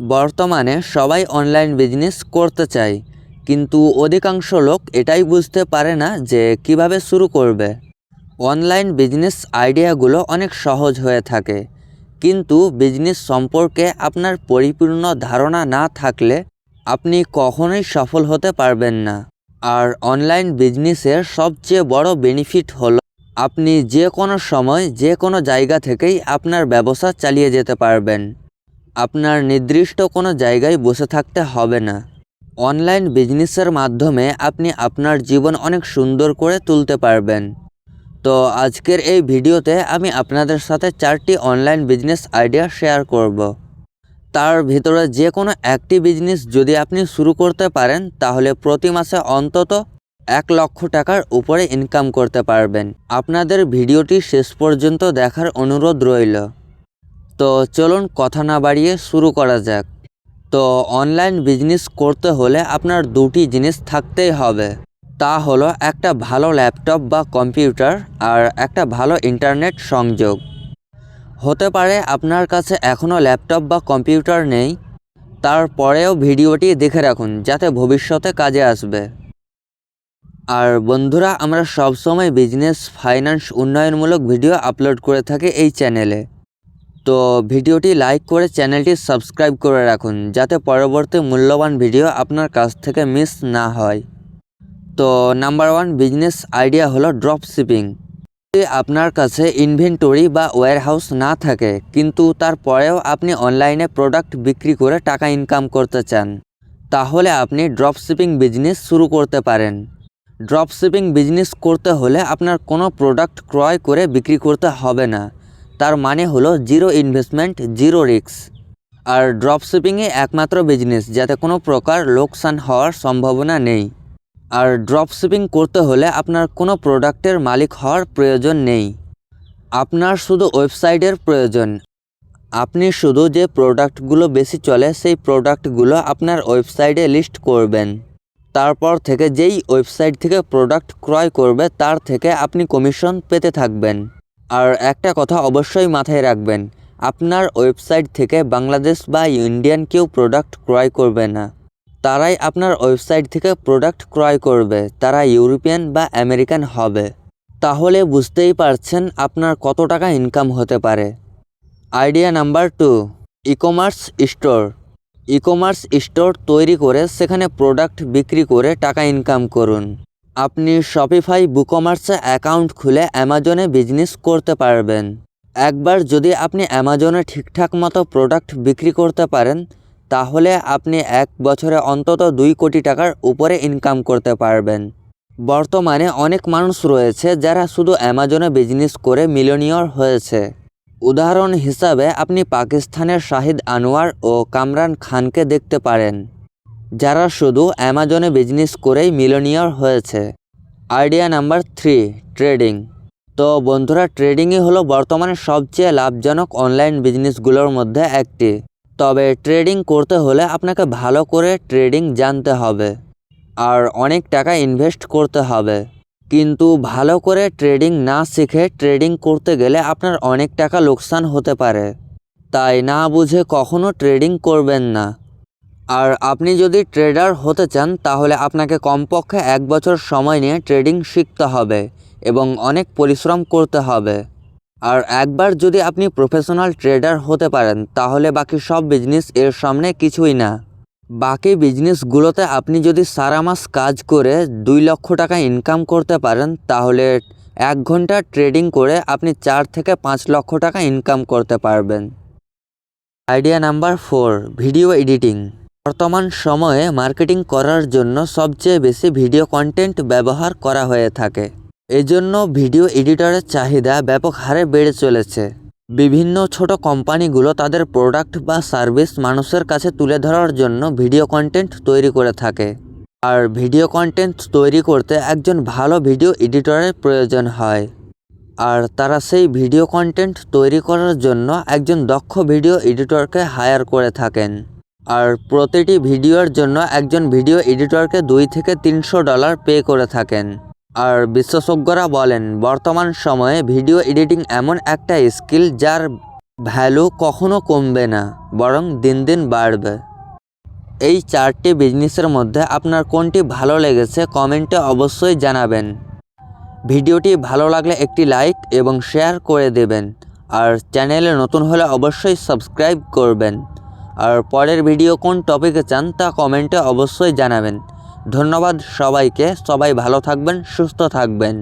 বর্তমানে সবাই online business করতে চায়, কিন্তু অধিকাংশ লোক এটাই বুঝতে পারে না যে কিভাবে শুরু করবে। অনলাইন বিজনেস আইডিয়াগুলো অনেক সহজ হয়ে থাকে, কিন্তু বিজনেস সম্পর্কে আপনার পরিপূর্ণ ধারণা না থাকলে আপনি কখনোই সফল হতে পারবেন না। আর অনলাইন বিজনেসের সবচেয়ে বড় বেনিফিট হলো আপনি যে কোনো সময় যে কোনো জায়গা থেকেই আপনার ব্যবসা চালিয়ে যেতে পারবেন। আপনার নির্দিষ্ট কোনো জায়গায় বসে থাকতে হবে না। অনলাইন বিজনেসের মাধ্যমে আপনি আপনার জীবন অনেক সুন্দর করে তুলতে পারবেন। তো আজকের এই ভিডিওতে আমি আপনাদের সাথে 4টি অনলাইন বিজনেস আইডিয়া শেয়ার করব। তার ভিতরে যে কোনো একটি বিজনেস যদি আপনি শুরু করতে পারেন তাহলে প্রতি মাসে অন্তত 1 লক্ষ টাকার উপরে ইনকাম করতে পারবেন। আপনাদের ভিডিওটি শেষ পর্যন্ত দেখার অনুরোধ রইল। তো চলুন কথা না বাড়িয়ে শুরু করা যাক। তো অনলাইন বিজনেস করতে হলে আপনার দুটি জিনিস থাকতেই হবে। তা হলো একটা ভালো ল্যাপটপ বা কম্পিউটার আর একটা ভালো ইন্টারনেট সংযোগ। হতে পারে আপনার কাছে এখনও ল্যাপটপ বা কম্পিউটার নেই, তারপরেও ভিডিওটি দেখে রাখুন যাতে ভবিষ্যতে কাজে আসবে। আর বন্ধুরা, আমরা সবসময় বিজনেস, ফাইন্যান্স, উন্নয়নমূলক ভিডিও আপলোড করে থাকি এই চ্যানেলে। তো ভিডিওটি লাইক করে চ্যানেলটি সাবস্ক্রাইব করে রাখুন যাতে পরবর্তী মূল্যবান ভিডিও আপনার কাছ থেকে মিস না হয়। তো নাম্বার 1 বিজনেস আইডিয়া হলো ড্রপ শিপিং। যদি আপনার কাছে ইনভেন্টরি বা ওয়্যারহাউস না থাকে, কিন্তু তারপরেও আপনি অনলাইনে প্রোডাক্ট বিক্রি করে টাকা ইনকাম করতে চান, তাহলে আপনি ড্রপ শিপিং বিজনেস শুরু করতে পারেন। ড্রপ শিপিং বিজনেস করতে হলে আপনার কোনো প্রোডাক্ট ক্রয় করে বিক্রি করতে হবে না। তার মানে হলো জিরো ইনভেস্টমেন্ট, জিরো রিস্ক। আর ড্রপ শিপিংয়ে একমাত্র বিজনেস যাতে কোনো প্রকার লোকসান হওয়ার সম্ভাবনা নেই। আর ড্রপ শিপিং করতে হলে আপনার কোনো প্রোডাক্টের মালিক হওয়ার প্রয়োজন নেই। আপনার শুধু ওয়েবসাইটের প্রয়োজন। আপনি শুধু যে প্রোডাক্টগুলো বেশি চলে সেই প্রোডাক্টগুলো আপনার ওয়েবসাইটে লিস্ট করবেন। তারপর থেকে যেই ওয়েবসাইট থেকে প্রোডাক্ট ক্রয় করবে তার থেকে আপনি কমিশন পেতে থাকবেন। আর একটা কথা অবশ্যই মাথায় রাখবেন, আপনার ওয়েবসাইট থেকে বাংলাদেশ বা ইন্ডিয়ান কেউ প্রোডাক্ট ক্রয় করবে না। তারাই আপনার ওয়েবসাইট থেকে প্রোডাক্ট ক্রয় করবে, তারা ইউরোপিয়ান বা আমেরিকান হবে। তাহলে বুঝতেই পারছেন আপনার কত টাকা ইনকাম হতে পারে। Idea number 2, e-commerce store. E-commerce store তৈরি করে সেখানে প্রোডাক্ট বিক্রি করে টাকা ইনকাম করুন। আপনি শপিফাই বুকমার্সে অ্যাকাউন্ট খুলে অ্যামাজনে বিজনেস করতে পারবেন। একবার যদি আপনি অ্যামাজনে ঠিকঠাক মতো প্রোডাক্ট বিক্রি করতে পারেন, তাহলে আপনি 1 বছরে অন্তত 2 কোটি টাকার উপরে ইনকাম করতে পারবেন। বর্তমানে অনেক মানুষ রয়েছে যারা শুধু অ্যামাজনে বিজনেস করে মিলিয়নিয়র হয়েছে। উদাহরণ হিসাবে আপনি পাকিস্তানের শাহিদ আনোয়ার ও কামরান খানকে দেখতে পারেন, যারা শুধু অ্যামাজনে বিজনেস করেই মিলিয়নিয়র হয়েছে। Idea number 3, trading. তো বন্ধুরা, ট্রেডিংই হলো বর্তমানে সবচেয়ে লাভজনক অনলাইন বিজনেসগুলোর মধ্যে একটি। তবে ট্রেডিং করতে হলে আপনাকে ভালো করে ট্রেডিং জানতে হবে আর অনেক টাকা ইনভেস্ট করতে হবে। কিন্তু ভালো করে ট্রেডিং না শিখে ট্রেডিং করতে গেলে আপনার অনেক টাকা লোকসান হতে পারে। তাই না বুঝে কখনো ট্রেডিং করবেন না। আর আপনি যদি ট্রেডার হতে চান তাহলে আপনাকে কমপক্ষে 1 বছর সময় নিয়ে ট্রেডিং শিখতে হবে এবং অনেক পরিশ্রম করতে হবে। আর একবার যদি আপনি প্রফেশনাল ট্রেডার হতে পারেন তাহলে বাকি সব বিজনেস এর সামনে কিছুই না। বাকি বিজনেসগুলোতে আপনি যদি সারা মাস কাজ করে 2 লক্ষ টাকা ইনকাম করতে পারেন, তাহলে 1 ঘন্টা ট্রেডিং করে আপনি 4 থেকে 5 লক্ষ টাকা ইনকাম করতে পারবেন। Idea number 4, video editing. বর্তমান সময়ে মার্কেটিং করার জন্য সবচেয়ে বেশি ভিডিও কন্টেন্ট ব্যবহার করা হয়ে থাকে। এজন্য ভিডিও এডিটরের চাহিদা ব্যাপক হারে বেড়ে চলেছে। বিভিন্ন ছোট কোম্পানিগুলো তাদের প্রোডাক্ট বা সার্ভিস মানুষের কাছে তুলে ধরার জন্য ভিডিও কন্টেন্ট তৈরি করে থাকে। আর ভিডিও কন্টেন্ট তৈরি করতে একজন ভালো ভিডিও এডিটরের প্রয়োজন হয়। আর তারা সেই ভিডিও কন্টেন্ট তৈরি করার জন্য একজন দক্ষ ভিডিও এডিটরকে হায়ার করে থাকেন। আর প্রতিটি ভিডিওর জন্য একজন ভিডিও এডিটরকে $2 থেকে $300 পে করে থাকেন। আর বিশেষজ্ঞরা বলেন বর্তমান সময়ে ভিডিও এডিটিং এমন একটা স্কিল যার ভ্যালু কখনো কমবে না, বরং দিন দিন বাড়বে। এই 4টি বিজনেসের মধ্যে আপনার কোনটি ভালো লেগেছে কমেন্টে অবশ্যই জানাবেন। ভিডিওটি ভালো লাগলে একটি লাইক এবং শেয়ার করে দেবেন। আর চ্যানেলে নতুন হলে অবশ্যই সাবস্ক্রাইব করবেন। আর পরের ভিডিও কোন টপিকে চান তা কমেন্টে অবশ্যই জানাবেন। ধন্যবাদ সবাইকে। সবাই ভালো থাকবেন, সুস্থ থাকবেন।